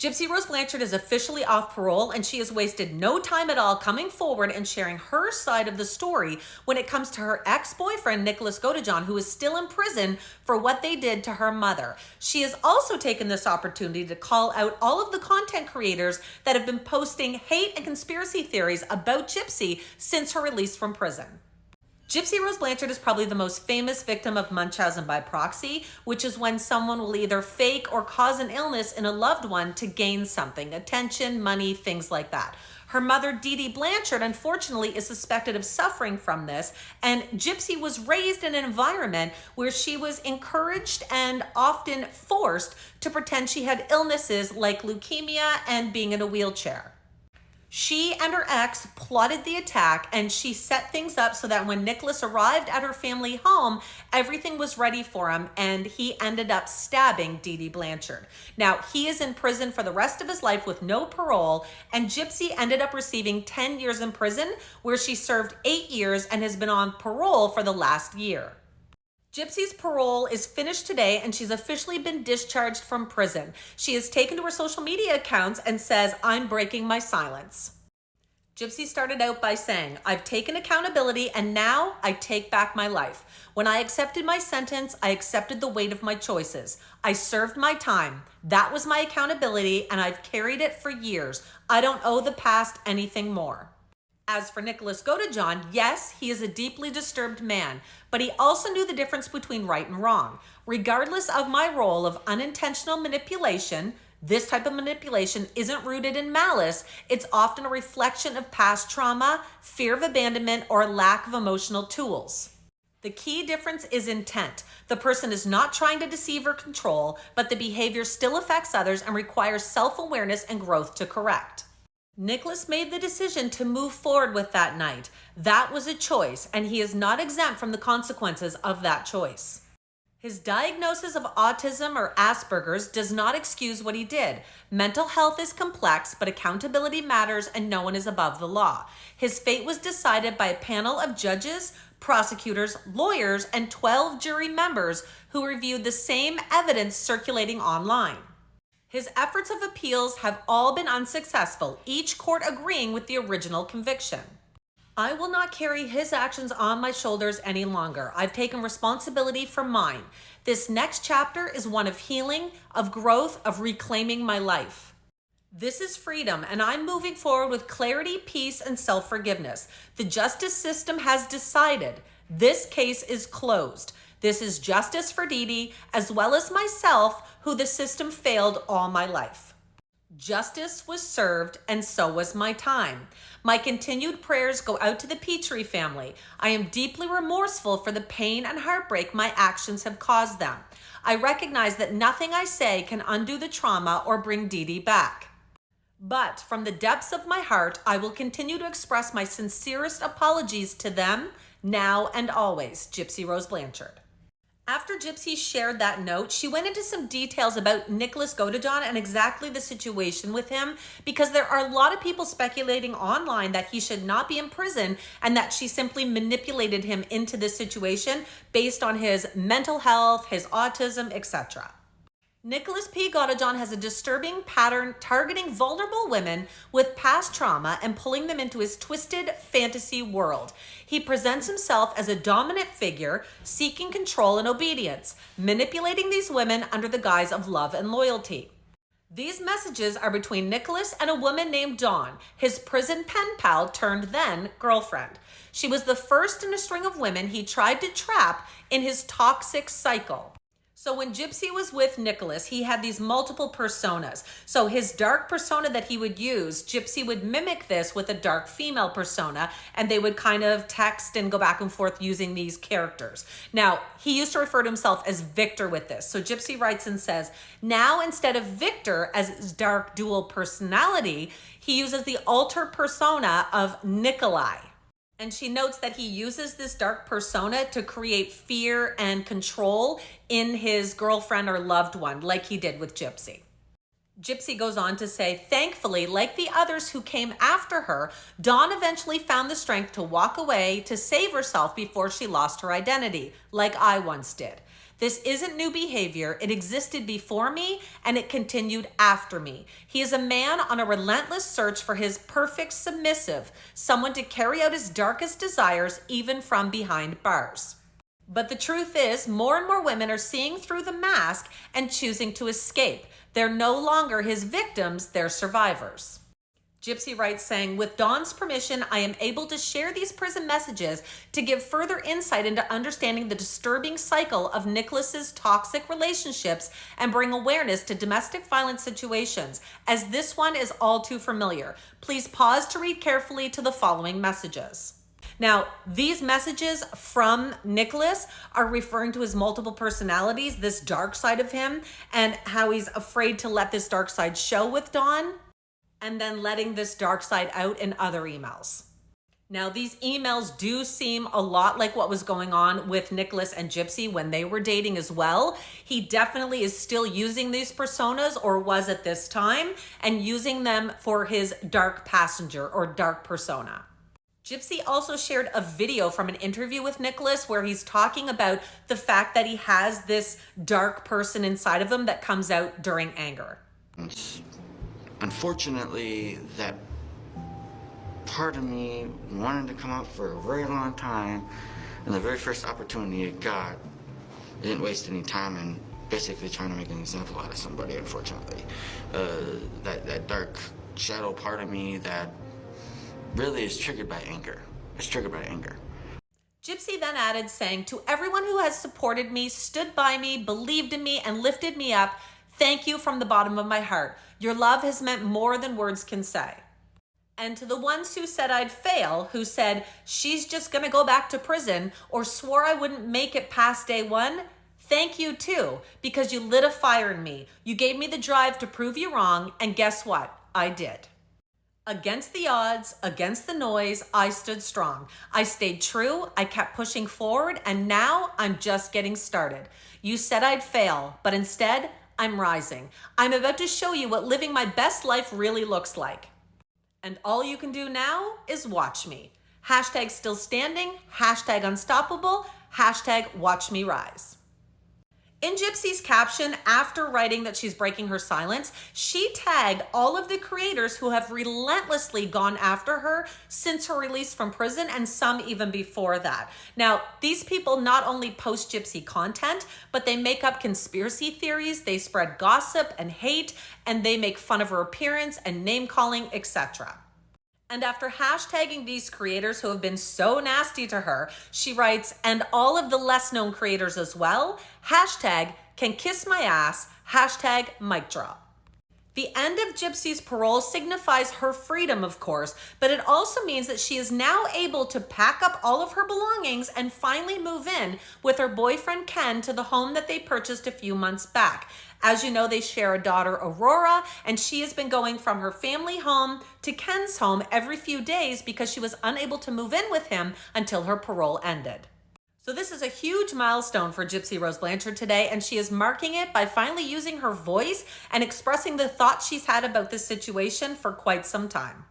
Gypsy-Rose Blanchard is officially off parole, and she has wasted no time at all coming forward and sharing her side of the story when it comes to her ex-boyfriend, Nicholas Godejohn, who is still in prison for what they did to her mother. She has also taken this opportunity to call out all of the content creators that have been posting hate and conspiracy theories about Gypsy since her release from prison. Gypsy-Rose Blanchard is probably the most famous victim of Munchausen by proxy, which is when someone will either fake or cause an illness in a loved one to gain something, attention, money, things like that. Her mother, Dee Dee Blanchard, unfortunately is suspected of suffering from this, and Gypsy was raised in an environment where she was encouraged and often forced to pretend she had illnesses like leukemia and being in a wheelchair. She and her ex plotted the attack, and she set things up so that when Nicholas arrived at her family home, everything was ready for him, and he ended up stabbing Dee Dee Blanchard. Now, he is in prison for the rest of his life with no parole, and Gypsy ended up receiving 10 years in prison, where she served 8 years and has been on parole for the last year. Gypsy's parole is finished today, and she's officially been discharged from prison. She has taken to her social media accounts and says, "I'm breaking my silence." Gypsy started out by saying, "I've taken accountability, and now I take back my life. When I accepted my sentence, I accepted the weight of my choices. I served my time. That was my accountability, and I've carried it for years. I don't owe the past anything more." As for Nicholas Godejohn, yes, he is a deeply disturbed man, but he also knew the difference between right and wrong. Regardless of my role of unintentional manipulation, this type of manipulation isn't rooted in malice. It's often a reflection of past trauma, fear of abandonment, or lack of emotional tools. The key difference is intent. The person is not trying to deceive or control, but the behavior still affects others and requires self-awareness and growth to correct. Nicholas made the decision to move forward with that night. That was a choice, and he is not exempt from the consequences of that choice. His diagnosis of autism or Asperger's does not excuse what he did. Mental health is complex, but accountability matters, and no one is above the law. His fate was decided by a panel of judges, prosecutors, lawyers, and 12 jury members who reviewed the same evidence circulating online. His efforts of appeals have all been unsuccessful, each court agreeing with the original conviction. "I will not carry his actions on my shoulders any longer. I've taken responsibility for mine. This next chapter is one of healing, of growth, of reclaiming my life. This is freedom, and I'm moving forward with clarity, peace, and self-forgiveness. The justice system has decided. This case is closed. This is justice for Dee Dee, as well as myself, who the system failed all my life. Justice was served, and so was my time. My continued prayers go out to the Petrie family. I am deeply remorseful for the pain and heartbreak my actions have caused them. I recognize that nothing I say can undo the trauma or bring Dee Dee back. But from the depths of my heart, I will continue to express my sincerest apologies to them, now and always." Gypsy-Rose Blanchard. After Gypsy shared that note, she went into some details about Nicholas Godejohn and exactly the situation with him, because there are a lot of people speculating online that he should not be in prison and that she simply manipulated him into this situation based on his mental health, his autism, etc. Nicholas P. Godejohn has a disturbing pattern targeting vulnerable women with past trauma and pulling them into his twisted fantasy world. He presents himself as a dominant figure, seeking control and obedience, manipulating these women under the guise of love and loyalty. These messages are between Nicholas and a woman named Dawn, his prison pen pal turned then girlfriend. She was the first in a string of women he tried to trap in his toxic cycle. So when Gypsy was with Nicholas, he had these multiple personas. So his dark persona that he would use, Gypsy would mimic this with a dark female persona, and they would kind of text and go back and forth using these characters. Now, he used to refer to himself as Victor with this. So Gypsy writes and says, now instead of Victor as his dark dual personality, he uses the alter persona of Nikolai. And she notes that he uses this dark persona to create fear and control in his girlfriend or loved one, like he did with Gypsy. Gypsy goes on to say, thankfully, like the others who came after her, Dawn eventually found the strength to walk away to save herself before she lost her identity, like I once did. This isn't new behavior. It existed before me and it continued after me. He is a man on a relentless search for his perfect submissive, someone to carry out his darkest desires even from behind bars. But the truth is, more and more women are seeing through the mask and choosing to escape. They're no longer his victims, they're survivors. Gypsy writes saying, with Dawn's permission, I am able to share these prison messages to give further insight into understanding the disturbing cycle of Nicholas's toxic relationships and bring awareness to domestic violence situations, as this one is all too familiar. Please pause to read carefully to the following messages. Now, these messages from Nicholas are referring to his multiple personalities, this dark side of him, and how he's afraid to let this dark side show with Dawn, and then letting this dark side out in other emails. Now, these emails do seem a lot like what was going on with Nicholas and Gypsy when they were dating as well. He definitely is still using these personas, or was at this time, and using them for his dark passenger or dark persona. Gypsy also shared a video from an interview with Nicholas where he's talking about the fact that he has this dark person inside of him that comes out during anger. Unfortunately, that part of me wanted to come out for a very long time, and the very first opportunity it got, it didn't waste any time in basically trying to make an example out of somebody, unfortunately. That dark shadow part of me that really is triggered by anger. It's triggered by anger. Gypsy then added saying, to everyone who has supported me, stood by me, believed in me, and lifted me up, thank you from the bottom of my heart. Your love has meant more than words can say. And to the ones who said I'd fail, who said she's just gonna go back to prison, or swore I wouldn't make it past day one, thank you too, because you lit a fire in me. You gave me the drive to prove you wrong, and guess what? I did. Against the odds, against the noise, I stood strong. I stayed true, I kept pushing forward, and now I'm just getting started. You said I'd fail, but instead, I'm rising. I'm about to show you what living my best life really looks like. And all you can do now is watch me. Hashtag still standing, hashtag unstoppable, hashtag watch me rise. In Gypsy's caption, after writing that she's breaking her silence, she tagged all of the creators who have relentlessly gone after her since her release from prison, and some even before that. Now, these people not only post Gypsy content, but they make up conspiracy theories, they spread gossip and hate, and they make fun of her appearance and name calling, etc. And after hashtagging these creators who have been so nasty to her, she writes, and all of the less known creators as well, hashtag can kiss my ass, hashtag mic drop. The end of Gypsy's parole signifies her freedom, of course, but it also means that she is now able to pack up all of her belongings and finally move in with her boyfriend Ken to the home that they purchased a few months back. As you know, they share a daughter, Aurora, and she has been going from her family home to Ken's home every few days because she was unable to move in with him until her parole ended. So this is a huge milestone for Gypsy-Rose Blanchard today, and she is marking it by finally using her voice and expressing the thoughts she's had about this situation for quite some time.